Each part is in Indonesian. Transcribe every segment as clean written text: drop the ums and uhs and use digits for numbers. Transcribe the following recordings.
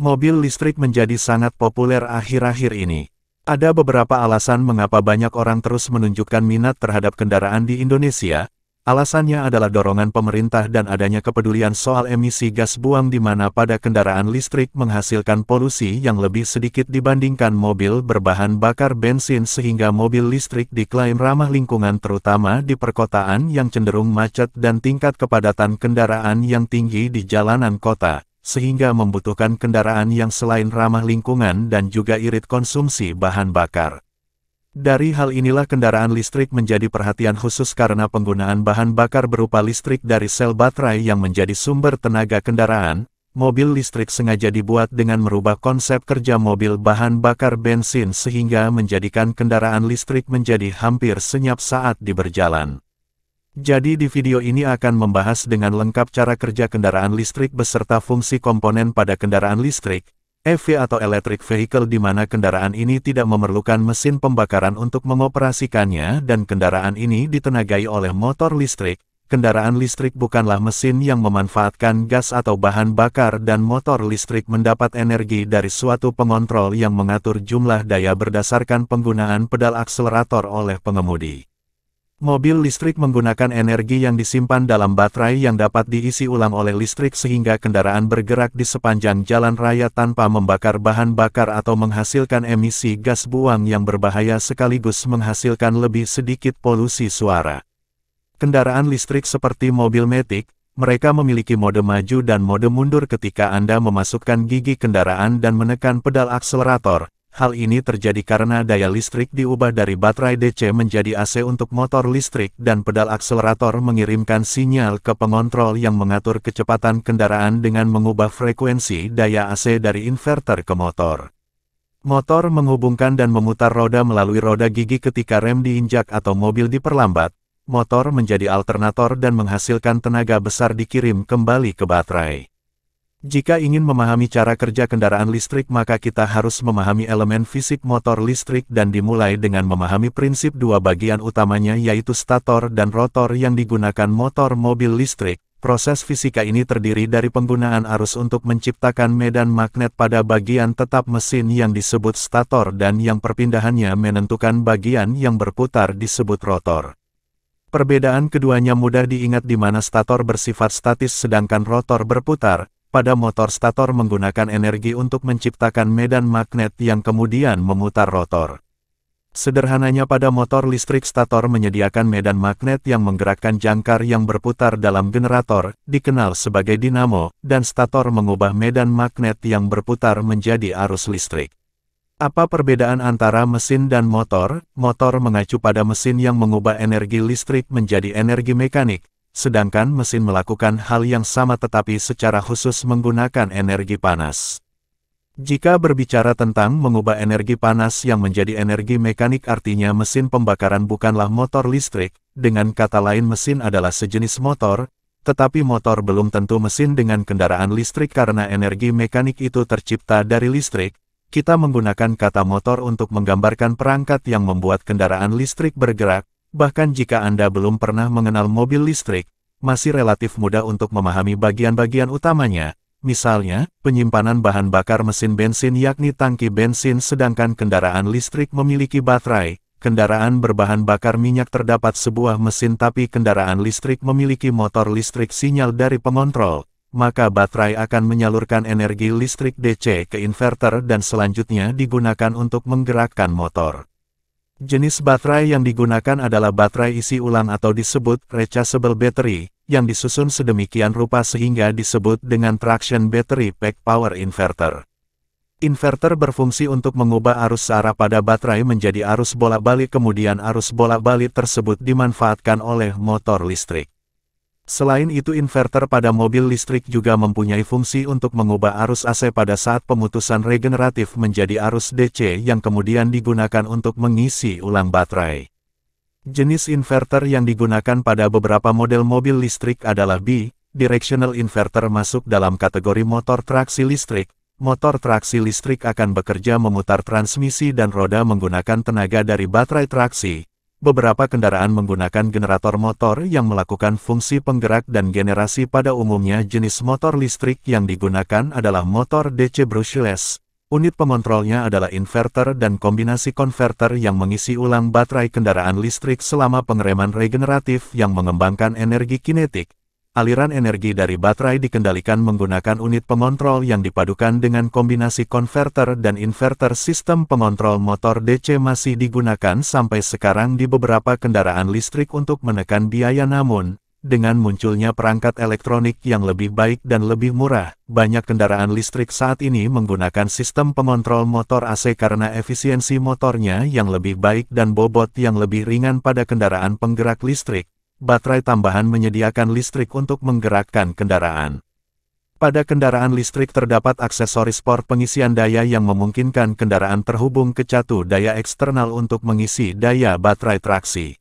Mobil listrik menjadi sangat populer akhir-akhir ini. Ada beberapa alasan mengapa banyak orang terus menunjukkan minat terhadap kendaraan di Indonesia. Alasannya adalah dorongan pemerintah dan adanya kepedulian soal emisi gas buang di mana pada kendaraan listrik menghasilkan polusi yang lebih sedikit dibandingkan mobil berbahan bakar bensin sehingga mobil listrik diklaim ramah lingkungan terutama di perkotaan yang cenderung macet dan tingkat kepadatan kendaraan yang tinggi di jalanan kota, sehingga membutuhkan kendaraan yang selain ramah lingkungan dan juga irit konsumsi bahan bakar. Dari hal inilah kendaraan listrik menjadi perhatian khusus karena penggunaan bahan bakar berupa listrik dari sel baterai yang menjadi sumber tenaga kendaraan. Mobil listrik sengaja dibuat dengan merubah konsep kerja mobil bahan bakar bensin sehingga menjadikan kendaraan listrik menjadi hampir senyap saat berjalan. Jadi di video ini akan membahas dengan lengkap cara kerja kendaraan listrik beserta fungsi komponen pada kendaraan listrik, EV atau electric vehicle di mana kendaraan ini tidak memerlukan mesin pembakaran untuk mengoperasikannya dan kendaraan ini ditenagai oleh motor listrik. Kendaraan listrik bukanlah mesin yang memanfaatkan gas atau bahan bakar dan motor listrik mendapat energi dari suatu pengontrol yang mengatur jumlah daya berdasarkan penggunaan pedal akselerator oleh pengemudi. Mobil listrik menggunakan energi yang disimpan dalam baterai yang dapat diisi ulang oleh listrik sehingga kendaraan bergerak di sepanjang jalan raya tanpa membakar bahan bakar atau menghasilkan emisi gas buang yang berbahaya sekaligus menghasilkan lebih sedikit polusi suara. Kendaraan listrik seperti mobil Matic, mereka memiliki mode maju dan mode mundur ketika Anda memasukkan gigi kendaraan dan menekan pedal akselerator. Hal ini terjadi karena daya listrik diubah dari baterai DC menjadi AC untuk motor listrik dan pedal akselerator mengirimkan sinyal ke pengontrol yang mengatur kecepatan kendaraan dengan mengubah frekuensi daya AC dari inverter ke motor. Motor menghubungkan dan memutar roda melalui roda gigi ketika rem diinjak atau mobil diperlambat. Motor menjadi alternator dan menghasilkan tenaga besar dikirim kembali ke baterai. Jika ingin memahami cara kerja kendaraan listrik maka kita harus memahami elemen fisik motor listrik dan dimulai dengan memahami prinsip dua bagian utamanya yaitu stator dan rotor yang digunakan motor mobil listrik. Proses fisika ini terdiri dari penggunaan arus untuk menciptakan medan magnet pada bagian tetap mesin yang disebut stator dan yang perpindahannya menentukan bagian yang berputar disebut rotor. Perbedaan keduanya mudah diingat di mana stator bersifat statis sedangkan rotor berputar. Pada motor stator menggunakan energi untuk menciptakan medan magnet yang kemudian memutar rotor. Sederhananya pada motor listrik stator menyediakan medan magnet yang menggerakkan jangkar yang berputar dalam generator, dikenal sebagai dinamo, dan stator mengubah medan magnet yang berputar menjadi arus listrik. Apa perbedaan antara mesin dan motor? Motor mengacu pada mesin yang mengubah energi listrik menjadi energi mekanik. Sedangkan mesin melakukan hal yang sama tetapi secara khusus menggunakan energi panas. Jika berbicara tentang mengubah energi panas yang menjadi energi mekanik artinya mesin pembakaran bukanlah motor listrik, dengan kata lain mesin adalah sejenis motor, tetapi motor belum tentu mesin dengan kendaraan listrik karena energi mekanik itu tercipta dari listrik. Kita menggunakan kata motor untuk menggambarkan perangkat yang membuat kendaraan listrik bergerak. Bahkan jika Anda belum pernah mengenal mobil listrik, masih relatif mudah untuk memahami bagian-bagian utamanya, misalnya, penyimpanan bahan bakar mesin bensin yakni tangki bensin sedangkan kendaraan listrik memiliki baterai, kendaraan berbahan bakar minyak terdapat sebuah mesin tapi kendaraan listrik memiliki motor listrik sinyal dari pengontrol, maka baterai akan menyalurkan energi listrik DC ke inverter dan selanjutnya digunakan untuk menggerakkan motor. Jenis baterai yang digunakan adalah baterai isi ulang atau disebut rechargeable battery, yang disusun sedemikian rupa sehingga disebut dengan traction battery pack power inverter. Inverter berfungsi untuk mengubah arus searah pada baterai menjadi arus bolak-balik kemudian arus bolak-balik tersebut dimanfaatkan oleh motor listrik. Selain itu inverter pada mobil listrik juga mempunyai fungsi untuk mengubah arus AC pada saat pemutusan regeneratif menjadi arus DC yang kemudian digunakan untuk mengisi ulang baterai. Jenis inverter yang digunakan pada beberapa model mobil listrik adalah bi-directional inverter masuk dalam kategori motor traksi listrik. Motor traksi listrik akan bekerja memutar transmisi dan roda menggunakan tenaga dari baterai traksi. Beberapa kendaraan menggunakan generator motor yang melakukan fungsi penggerak dan generasi. Pada umumnya jenis motor listrik yang digunakan adalah motor DC brushless. Unit pengontrolnya adalah inverter dan kombinasi konverter yang mengisi ulang baterai kendaraan listrik selama pengereman regeneratif yang mengembangkan energi kinetik. Aliran energi dari baterai dikendalikan menggunakan unit pengontrol yang dipadukan dengan kombinasi konverter dan inverter. Sistem pengontrol motor DC masih digunakan sampai sekarang di beberapa kendaraan listrik untuk menekan biaya, namun dengan munculnya perangkat elektronik yang lebih baik dan lebih murah, banyak kendaraan listrik saat ini menggunakan sistem pengontrol motor AC karena efisiensi motornya yang lebih baik dan bobot yang lebih ringan. Pada kendaraan penggerak listrik, baterai tambahan menyediakan listrik untuk menggerakkan kendaraan. Pada kendaraan listrik terdapat aksesoris port pengisian daya yang memungkinkan kendaraan terhubung ke catu daya eksternal untuk mengisi daya baterai traksi.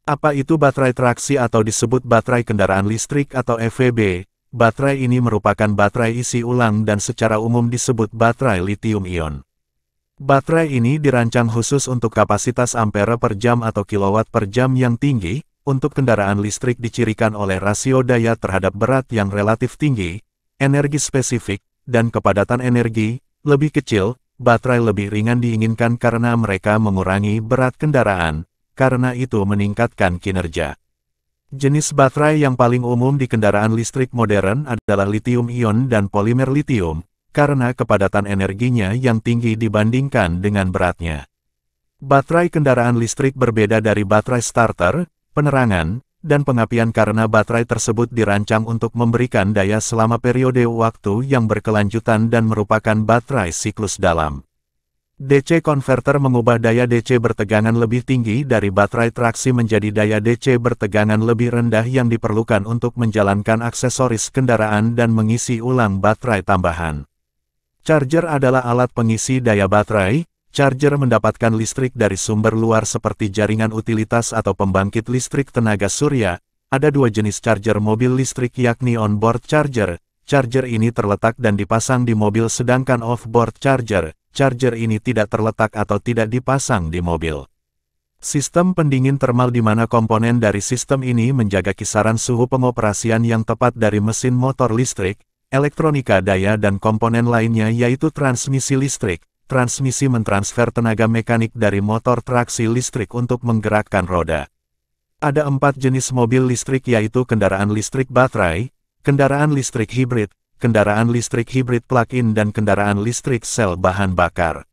Apa itu baterai traksi atau disebut baterai kendaraan listrik atau EVB? Baterai ini merupakan baterai isi ulang dan secara umum disebut baterai lithium-ion. Baterai ini dirancang khusus untuk kapasitas ampere per jam atau kilowatt per jam yang tinggi. Untuk kendaraan listrik dicirikan oleh rasio daya terhadap berat yang relatif tinggi, energi spesifik, dan kepadatan energi lebih kecil. Baterai lebih ringan diinginkan karena mereka mengurangi berat kendaraan, karena itu meningkatkan kinerja. Jenis baterai yang paling umum di kendaraan listrik modern adalah lithium-ion dan polimer lithium, karena kepadatan energinya yang tinggi dibandingkan dengan beratnya. Baterai kendaraan listrik berbeda dari baterai starter, penerangan, dan pengapian karena baterai tersebut dirancang untuk memberikan daya selama periode waktu yang berkelanjutan dan merupakan baterai siklus dalam. DC converter mengubah daya DC bertegangan lebih tinggi dari baterai traksi menjadi daya DC bertegangan lebih rendah yang diperlukan untuk menjalankan aksesoris kendaraan dan mengisi ulang baterai tambahan. Charger adalah alat pengisi daya baterai. Charger mendapatkan listrik dari sumber luar seperti jaringan utilitas atau pembangkit listrik tenaga surya. Ada dua jenis charger mobil listrik yakni on-board charger. Charger ini terletak dan dipasang di mobil sedangkan off-board charger. Charger ini tidak terletak atau tidak dipasang di mobil. Sistem pendingin termal di mana komponen dari sistem ini menjaga kisaran suhu pengoperasian yang tepat dari mesin motor listrik, elektronika daya dan komponen lainnya yaitu transmisi listrik. Transmisi mentransfer tenaga mekanik dari motor traksi listrik untuk menggerakkan roda. Ada 4 jenis mobil listrik yaitu kendaraan listrik baterai, kendaraan listrik hibrid, kendaraan listrik hibrid plug-in dan kendaraan listrik sel bahan bakar.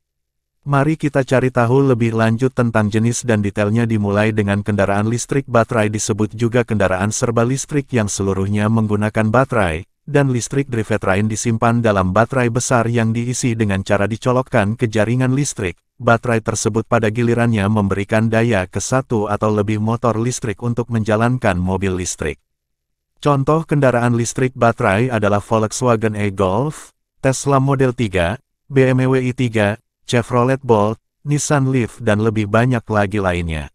Mari kita cari tahu lebih lanjut tentang jenis dan detailnya dimulai dengan kendaraan listrik baterai disebut juga kendaraan serba listrik yang seluruhnya menggunakan baterai. Dan listrik drivetrain disimpan dalam baterai besar yang diisi dengan cara dicolokkan ke jaringan listrik. Baterai tersebut pada gilirannya memberikan daya ke satu atau lebih motor listrik untuk menjalankan mobil listrik. Contoh kendaraan listrik baterai adalah Volkswagen e-Golf, Tesla Model 3, BMW i3, Chevrolet Bolt, Nissan Leaf dan lebih banyak lagi lainnya.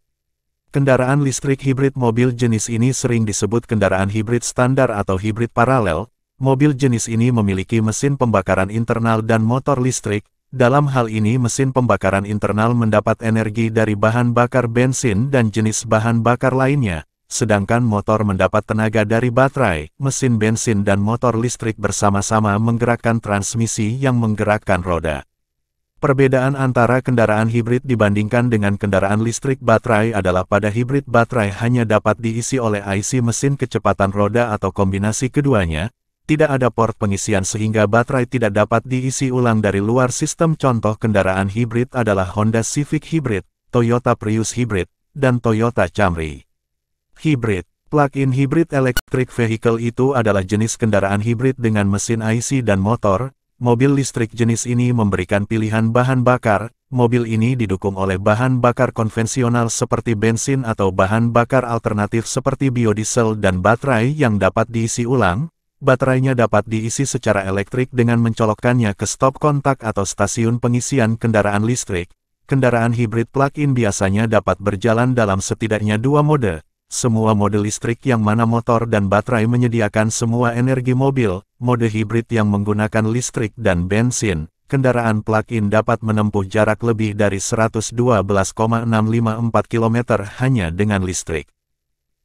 Kendaraan listrik hibrid mobil jenis ini sering disebut kendaraan hibrid standar atau hibrid paralel. Mobil jenis ini memiliki mesin pembakaran internal dan motor listrik. Dalam hal ini mesin pembakaran internal mendapat energi dari bahan bakar bensin dan jenis bahan bakar lainnya, sedangkan motor mendapat tenaga dari baterai, mesin bensin dan motor listrik bersama-sama menggerakkan transmisi yang menggerakkan roda. Perbedaan antara kendaraan hibrid dibandingkan dengan kendaraan listrik baterai adalah pada hibrid baterai hanya dapat diisi oleh IC mesin kecepatan roda atau kombinasi keduanya. Tidak ada port pengisian sehingga baterai tidak dapat diisi ulang dari luar. Sistem contoh kendaraan hibrid adalah Honda Civic Hybrid, Toyota Prius Hybrid, dan Toyota Camry. Hybrid, plug-in hybrid electric vehicle itu adalah jenis kendaraan hibrid dengan mesin IC dan motor. Mobil listrik jenis ini memberikan pilihan bahan bakar. Mobil ini didukung oleh bahan bakar konvensional seperti bensin atau bahan bakar alternatif seperti biodiesel dan baterai yang dapat diisi ulang. Baterainya dapat diisi secara elektrik dengan mencolokkannya ke stop kontak atau stasiun pengisian kendaraan listrik. Kendaraan hibrid plug-in biasanya dapat berjalan dalam setidaknya 2 mode. Semua mode listrik yang mana motor dan baterai menyediakan semua energi mobil, mode hibrid yang menggunakan listrik dan bensin, kendaraan plug-in dapat menempuh jarak lebih dari 112,654 km hanya dengan listrik.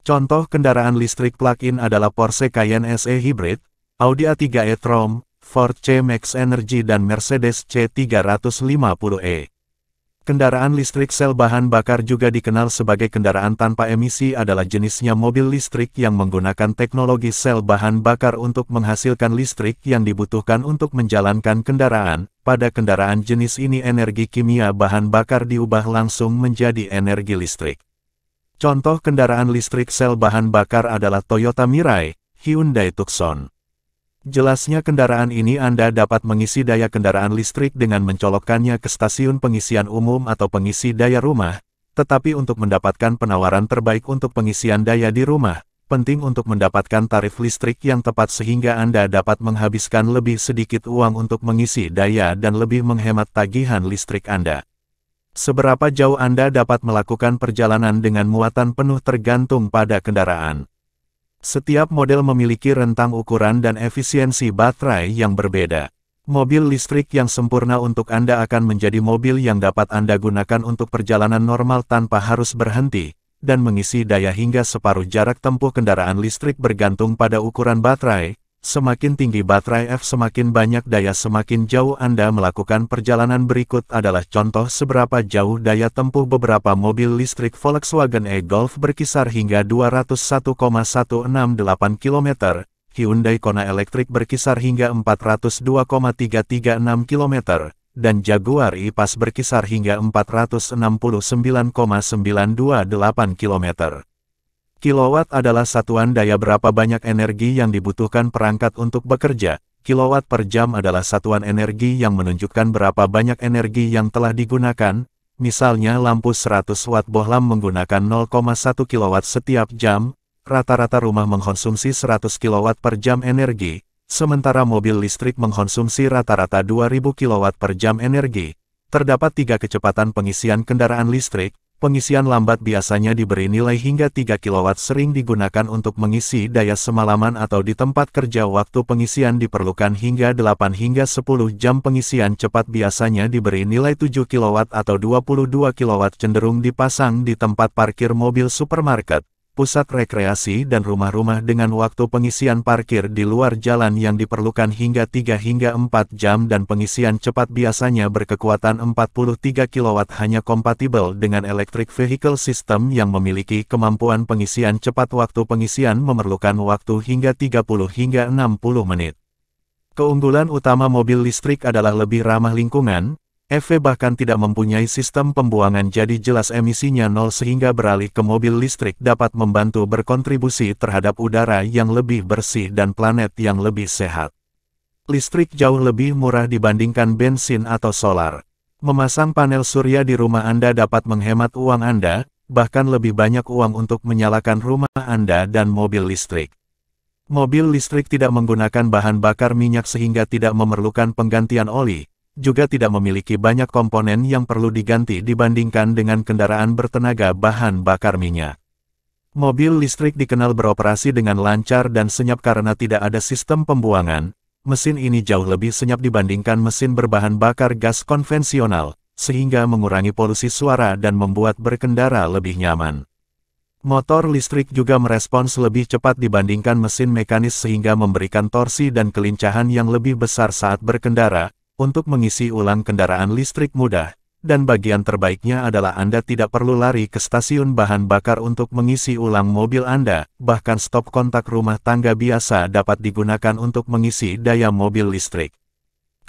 Contoh kendaraan listrik plug-in adalah Porsche Cayenne SE Hybrid, Audi A3 e-tron, Ford C-Max Energy dan Mercedes C350e. Kendaraan listrik sel bahan bakar juga dikenal sebagai kendaraan tanpa emisi adalah jenisnya mobil listrik yang menggunakan teknologi sel bahan bakar untuk menghasilkan listrik yang dibutuhkan untuk menjalankan kendaraan. Pada kendaraan jenis ini energi kimia bahan bakar diubah langsung menjadi energi listrik. Contoh kendaraan listrik sel bahan bakar adalah Toyota Mirai, Hyundai Tucson. Jelasnya kendaraan ini Anda dapat mengisi daya kendaraan listrik dengan mencolokkannya ke stasiun pengisian umum atau pengisi daya rumah, tetapi untuk mendapatkan penawaran terbaik untuk pengisian daya di rumah, penting untuk mendapatkan tarif listrik yang tepat sehingga Anda dapat menghabiskan lebih sedikit uang untuk mengisi daya dan lebih menghemat tagihan listrik Anda. Seberapa jauh Anda dapat melakukan perjalanan dengan muatan penuh tergantung pada kendaraan. Setiap model memiliki rentang ukuran dan efisiensi baterai yang berbeda. Mobil listrik yang sempurna untuk Anda akan menjadi mobil yang dapat Anda gunakan untuk perjalanan normal tanpa harus berhenti, dan mengisi daya hingga separuh jarak tempuh kendaraan listrik bergantung pada ukuran baterai. Semakin tinggi baterai F semakin banyak daya semakin jauh Anda melakukan perjalanan. Berikut adalah contoh seberapa jauh daya tempuh beberapa mobil listrik Volkswagen e-Golf berkisar hingga 201,168 km, Hyundai Kona Electric berkisar hingga 402,336 km, dan Jaguar I-Pace berkisar hingga 469,928 km. Kilowatt adalah satuan daya berapa banyak energi yang dibutuhkan perangkat untuk bekerja. Kilowatt per jam adalah satuan energi yang menunjukkan berapa banyak energi yang telah digunakan. Misalnya lampu 100 watt bohlam menggunakan 0,1 kilowatt setiap jam. Rata-rata rumah mengkonsumsi 100 kilowatt per jam energi, sementara mobil listrik mengkonsumsi rata-rata 2000 kilowatt per jam energi. Terdapat 3 kecepatan pengisian kendaraan listrik. Pengisian lambat biasanya diberi nilai hingga 3 kW sering digunakan untuk mengisi daya semalaman atau di tempat kerja. Waktu pengisian diperlukan hingga 8 hingga 10 jam. Pengisian cepat biasanya diberi nilai 7 kW atau 22 kW cenderung dipasang di tempat parkir mobil supermarket, pusat rekreasi dan rumah-rumah dengan waktu pengisian parkir di luar jalan yang diperlukan hingga 3 hingga 4 jam dan pengisian cepat biasanya berkekuatan 43 kW hanya kompatibel dengan electric vehicle system yang memiliki kemampuan pengisian cepat. Waktu pengisian memerlukan waktu hingga 30 hingga 60 menit. Keunggulan utama mobil listrik adalah lebih ramah lingkungan. EV bahkan tidak mempunyai sistem pembuangan jadi jelas emisinya nol sehingga beralih ke mobil listrik dapat membantu berkontribusi terhadap udara yang lebih bersih dan planet yang lebih sehat. Listrik jauh lebih murah dibandingkan bensin atau solar. Memasang panel surya di rumah Anda dapat menghemat uang Anda, bahkan lebih banyak uang untuk menyalakan rumah Anda dan mobil listrik. Mobil listrik tidak menggunakan bahan bakar minyak sehingga tidak memerlukan penggantian oli. Juga tidak memiliki banyak komponen yang perlu diganti dibandingkan dengan kendaraan bertenaga bahan bakar minyak. Mobil listrik dikenal beroperasi dengan lancar dan senyap karena tidak ada sistem pembuangan. Mesin ini jauh lebih senyap dibandingkan mesin berbahan bakar gas konvensional, sehingga mengurangi polusi suara dan membuat berkendara lebih nyaman. Motor listrik juga merespons lebih cepat dibandingkan mesin mekanis sehingga memberikan torsi dan kelincahan yang lebih besar saat berkendara. Untuk mengisi ulang kendaraan listrik mudah, dan bagian terbaiknya adalah Anda tidak perlu lari ke stasiun bahan bakar untuk mengisi ulang mobil Anda, bahkan stop kontak rumah tangga biasa dapat digunakan untuk mengisi daya mobil listrik.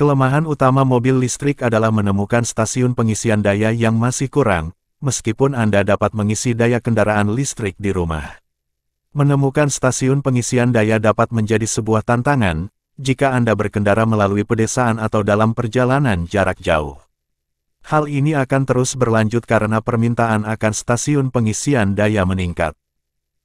Kelemahan utama mobil listrik adalah menemukan stasiun pengisian daya yang masih kurang, meskipun Anda dapat mengisi daya kendaraan listrik di rumah. Menemukan stasiun pengisian daya dapat menjadi sebuah tantangan, jika Anda berkendara melalui pedesaan atau dalam perjalanan jarak jauh. Hal ini akan terus berlanjut karena permintaan akan stasiun pengisian daya meningkat.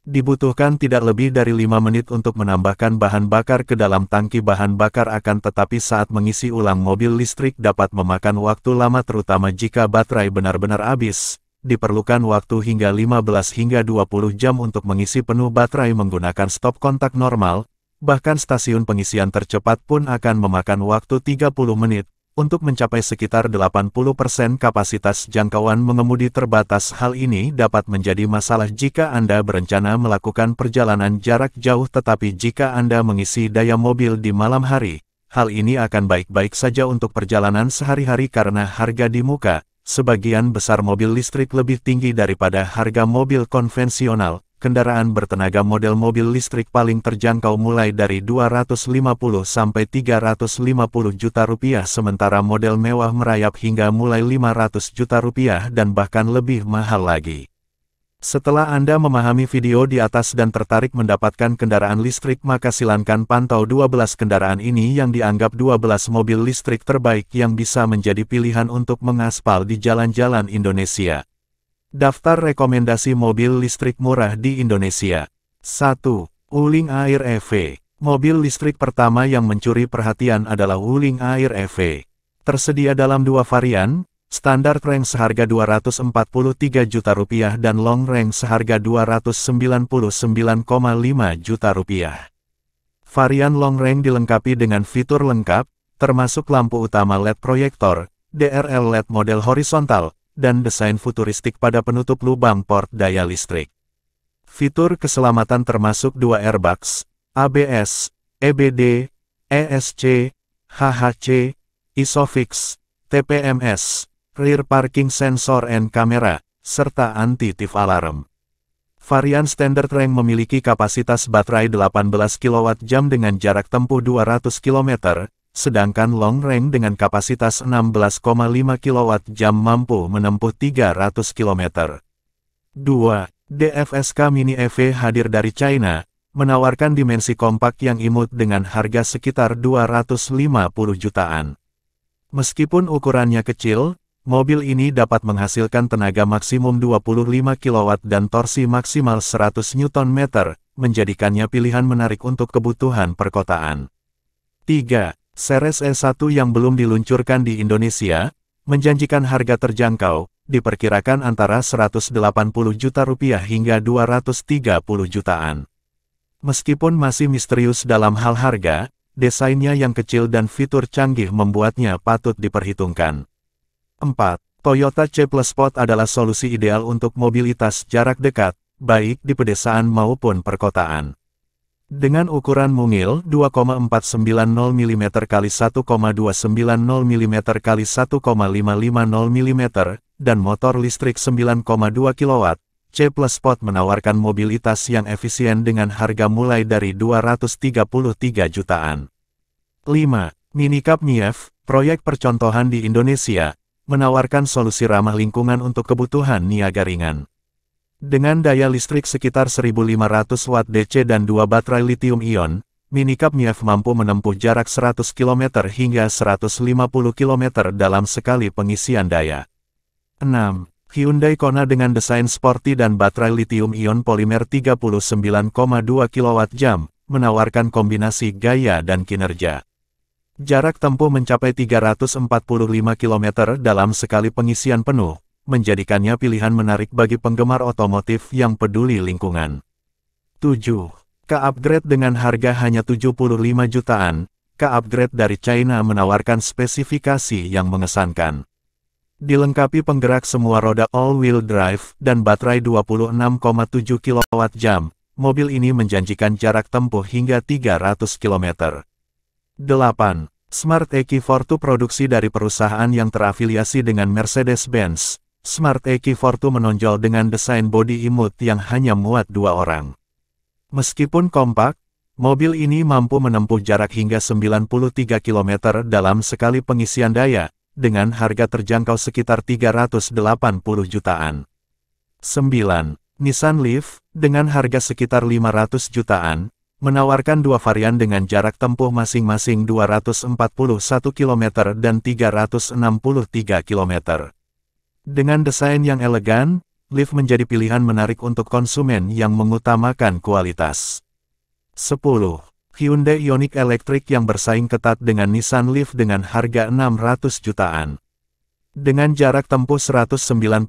Dibutuhkan tidak lebih dari 5 menit untuk menambahkan bahan bakar ke dalam tangki bahan bakar tetapi saat mengisi ulang mobil listrik dapat memakan waktu lama terutama jika baterai benar-benar habis. Diperlukan waktu hingga 15 hingga 20 jam untuk mengisi penuh baterai menggunakan stop kontak normal. Bahkan stasiun pengisian tercepat pun akan memakan waktu 30 menit. Untuk mencapai sekitar 80% kapasitas jangkauan mengemudi terbatas, hal ini dapat menjadi masalah jika Anda berencana melakukan perjalanan jarak jauh, tetapi jika Anda mengisi daya mobil di malam hari, hal ini akan baik-baik saja untuk perjalanan sehari-hari karena harga di muka. Sebagian besar mobil listrik lebih tinggi daripada harga mobil konvensional. Kendaraan bertenaga model mobil listrik paling terjangkau mulai dari 250 sampai 350 juta rupiah, sementara model mewah merayap hingga mulai 500 juta rupiah dan bahkan lebih mahal lagi. Setelah Anda memahami video di atas dan tertarik mendapatkan kendaraan listrik, maka silakan pantau 12 kendaraan ini yang dianggap 12 mobil listrik terbaik yang bisa menjadi pilihan untuk mengaspal di jalan-jalan Indonesia. Daftar rekomendasi mobil listrik murah di Indonesia. 1. Wuling Air EV. Mobil listrik pertama yang mencuri perhatian adalah Wuling Air EV. Tersedia dalam dua varian, standar range seharga 243 juta rupiah dan long range seharga 299,5 juta rupiah. Varian long range dilengkapi dengan fitur lengkap, termasuk lampu utama LED proyektor, DRL LED model horizontal, dan desain futuristik pada penutup lubang port daya listrik. Fitur keselamatan termasuk 2 airbags, ABS, EBD, ESC, HHC, ISOFIX, TPMS, rear parking sensor and camera, serta anti-thief alarm. Varian standard range memiliki kapasitas baterai 18 kWh dengan jarak tempuh 200 km, sedangkan long range dengan kapasitas 16,5 kWh mampu menempuh 300 km. 2. DFSK Mini EV hadir dari China, menawarkan dimensi kompak yang imut dengan harga sekitar 250 jutaan. Meskipun ukurannya kecil, mobil ini dapat menghasilkan tenaga maksimum 25 kW dan torsi maksimal 100 Nm, menjadikannya pilihan menarik untuk kebutuhan perkotaan. 3. Series E1 yang belum diluncurkan di Indonesia, menjanjikan harga terjangkau, diperkirakan antara 180 juta rupiah hingga 230 jutaan. Meskipun masih misterius dalam hal harga, desainnya yang kecil dan fitur canggih membuatnya patut diperhitungkan. 4. Toyota C+Sport adalah solusi ideal untuk mobilitas jarak dekat, baik di pedesaan maupun perkotaan. Dengan ukuran mungil 2,490 mm x 1,290 mm x 1,550 mm, dan motor listrik 9,2 kW, C+Sport menawarkan mobilitas yang efisien dengan harga mulai dari 233 jutaan. 5. Minicab MiEV, proyek percontohan di Indonesia, menawarkan solusi ramah lingkungan untuk kebutuhan niaga ringan. Dengan daya listrik sekitar 1500 Watt DC dan 2 baterai lithium-ion, Minicab MiEV mampu menempuh jarak 100 km hingga 150 km dalam sekali pengisian daya. 6. Hyundai Kona dengan desain sporty dan baterai lithium-ion polimer 39,2 kWh, menawarkan kombinasi gaya dan kinerja. Jarak tempuh mencapai 345 km dalam sekali pengisian penuh, menjadikannya pilihan menarik bagi penggemar otomotif yang peduli lingkungan. 7. K-Upgrade dengan harga hanya 75 jutaan, K-Upgrade dari China menawarkan spesifikasi yang mengesankan. Dilengkapi penggerak semua roda all-wheel drive dan baterai 26,7 kWh, mobil ini menjanjikan jarak tempuh hingga 300 km. 8. Smart EQ42 produksi dari perusahaan yang terafiliasi dengan Mercedes-Benz. Smart EQ42 menonjol dengan desain bodi imut yang hanya muat 2 orang. Meskipun kompak, mobil ini mampu menempuh jarak hingga 93 km dalam sekali pengisian daya, dengan harga terjangkau sekitar 380 jutaan. 9. Nissan Leaf, dengan harga sekitar 500 jutaan, menawarkan 2 varian dengan jarak tempuh masing-masing 241 km dan 363 km. Dengan desain yang elegan, Leaf menjadi pilihan menarik untuk konsumen yang mengutamakan kualitas. 10. Hyundai Ioniq Electric yang bersaing ketat dengan Nissan Leaf dengan harga 600 jutaan. Dengan jarak tempuh 199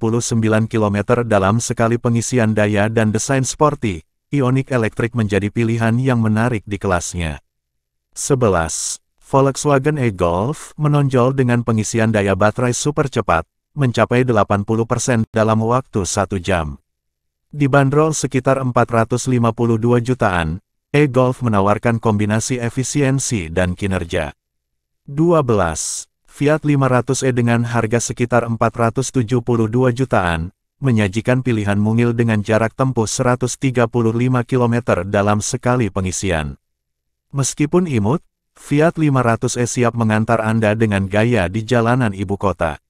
km dalam sekali pengisian daya dan desain sporty, Ioniq Electric menjadi pilihan yang menarik di kelasnya. 11. Volkswagen e-Golf menonjol dengan pengisian daya baterai super cepat, mencapai 80% dalam waktu 1 jam. Dibanderol sekitar 452 jutaan, e-Golf menawarkan kombinasi efisiensi dan kinerja. 12. Fiat 500e dengan harga sekitar 472 jutaan, menyajikan pilihan mungil dengan jarak tempuh 135 km dalam sekali pengisian. Meskipun imut, Fiat 500e siap mengantar Anda dengan gaya di jalanan ibu kota.